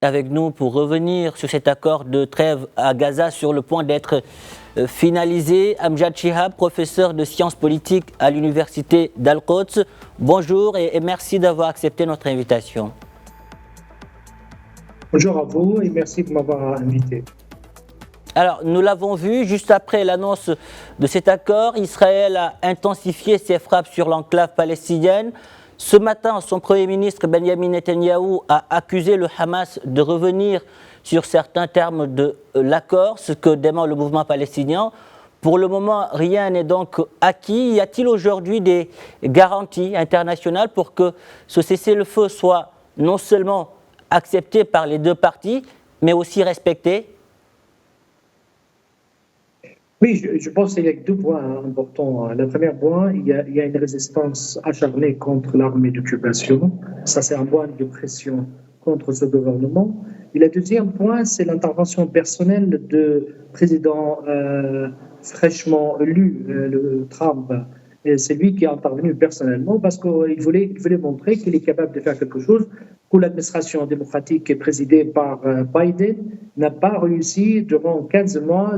avec nous pour revenir sur cet accord de trêve à Gaza sur le point d'être finalisé. Amjad Chihab, professeur de sciences politiques à l'université d'Al-Quds. Bonjour et merci d'avoir accepté notre invitation. Bonjour à vous et merci de m'avoir invité. Alors, nous l'avons vu, juste après l'annonce de cet accord, Israël a intensifié ses frappes sur l'enclave palestinienne. Ce matin, son Premier ministre Benjamin Netanyahou a accusé le Hamas de revenir sur certains termes de l'accord, ce que dément le mouvement palestinien. Pour le moment, rien n'est donc acquis. Y a-t-il aujourd'hui des garanties internationales pour que ce cessez-le-feu soit non seulement accepté par les deux parties, mais aussi respecté ? Oui, je pense qu'il y a deux points importants. Le premier point, il y a une résistance acharnée contre l'armée d'occupation. Ça, c'est un point de pression contre ce gouvernement. Et le deuxième point, c'est l'intervention personnelle du président fraîchement élu, le Trump. Et c'est lui qui est intervenu personnellement parce qu'il voulait montrer qu'il est capable de faire quelque chose que l'administration démocratique présidée par Biden n'a pas réussi durant 15 mois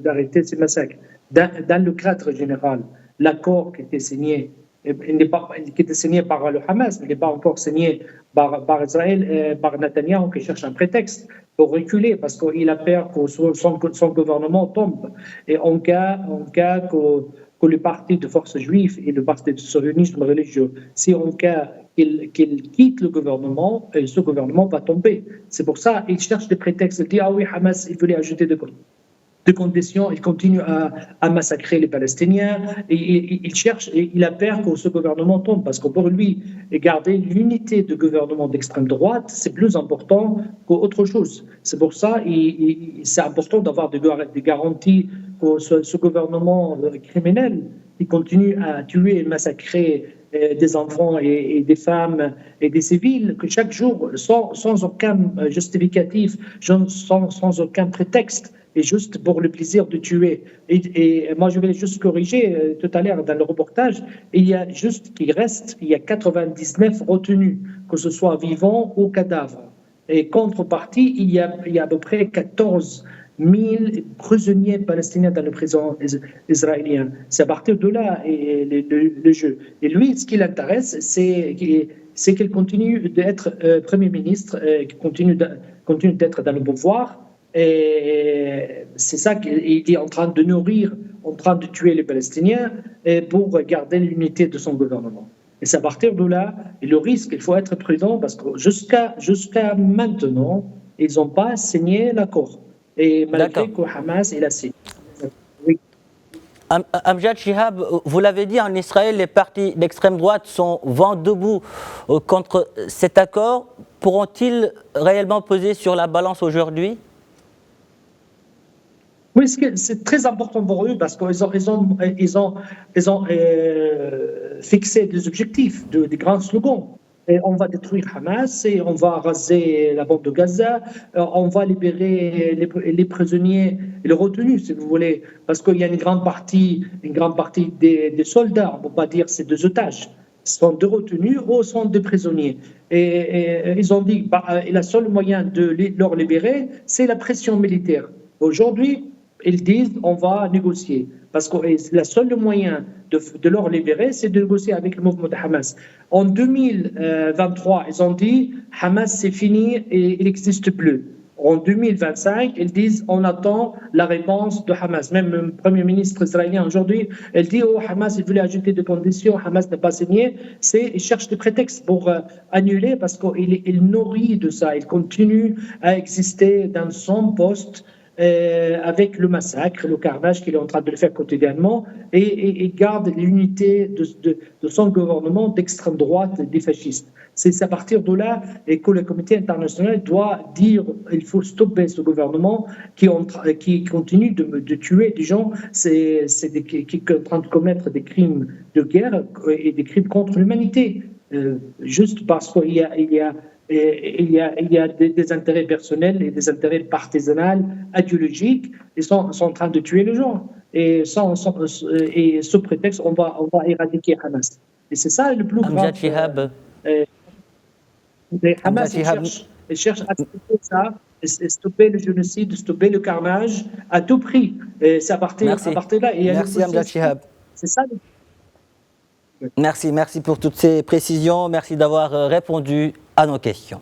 d'arrêter ces massacres. Dans le cadre général, l'accord qui était signé, qui était signé par le Hamas, mais n'est pas encore signé par Israël, par Netanyahou qui cherche un prétexte pour reculer parce qu'il a peur que son gouvernement tombe. Et en cas que le parti de force juive et le parti de sionisme religieux, si en cas qu'il quitte le gouvernement, ce gouvernement va tomber. C'est pour ça qu'il cherche des prétextes. Il dit, ah oui, Hamas, il voulait ajouter des conditions, il continue à massacrer les Palestiniens, et il cherche, et il a peur que ce gouvernement tombe, parce que pour lui, garder l'unité de gouvernement d'extrême droite, c'est plus important qu'autre chose. C'est pour ça c'est important d'avoir des garanties que ce gouvernement criminel, qui continue à tuer et massacrer des enfants et des femmes et des civils, que chaque jour, sans aucun justificatif, sans aucun prétexte, et juste pour le plaisir de tuer. Et moi, je vais juste corriger tout à l'heure dans le reportage, il y a 99 retenus, que ce soit vivants ou cadavres. Et contrepartie, il y a à peu près 14 000 prisonniers palestiniens dans le prison israélien. C'est à partir de là le jeu. Et lui, ce qui l'intéresse, c'est qu'il continue d'être Premier ministre, qu'il continue d'être dans le pouvoir. Et c'est ça qu'il est en train de nourrir, en train de tuer les Palestiniens pour garder l'unité de son gouvernement. Et c'est à partir de là, et le risque, il faut être prudent parce que jusqu'à maintenant, ils n'ont pas signé l'accord. Et malgré que Hamas, il a signé. Oui. Amjad Chihab, vous l'avez dit, en Israël, les partis d'extrême droite sont vent debout contre cet accord. Pourront-ils réellement peser sur la balance aujourd'hui ? Oui, c'est très important pour eux parce qu'ils ont fixé des objectifs, des grands slogans. Et on va détruire Hamas et on va raser la bande de Gaza, on va libérer les prisonniers et les retenus, si vous voulez, parce qu'il y a une grande partie des soldats, on ne peut pas dire c'est des otages, sont des retenus ou sont des prisonniers. Et ils ont dit que le seul moyen de leur libérer, c'est la pression militaire. Aujourd'hui, ils disent on va négocier parce que le seul moyen de leur libérer, c'est de négocier avec le mouvement de Hamas. En 2023, ils ont dit Hamas c'est fini et il n'existe plus. En 2025, ils disent on attend la réponse de Hamas. Même le Premier ministre israélien aujourd'hui, il dit Hamas il voulait ajouter des conditions, Hamas n'a pas signé. Il cherche des prétextes pour annuler parce qu'il nourrit de ça. Il continue à exister dans son poste. Avec le massacre, le carnage qu'il est en train de le faire quotidiennement et garde l'unité de son gouvernement d'extrême droite des fascistes. C'est à partir de là et que le comité international doit dire il faut stopper ce gouvernement qui continue de tuer des gens, qui est en train de commettre des crimes de guerre et des crimes contre l'humanité. Juste parce qu'il y a des intérêts personnels et des intérêts partisans, idéologiques, ils sont en train de tuer les gens. Et sous prétexte, on va éradiquer Hamas. Et c'est ça le plus grave. Amjad Chihab, Hamas cherche et cherche à stopper ça, stopper le génocide, stopper le carnage à tout prix. Et c'est à partir de là. Et Merci Amjad Chihab. C'est ça. Merci pour toutes ces précisions. Merci d'avoir répondu à nos questions.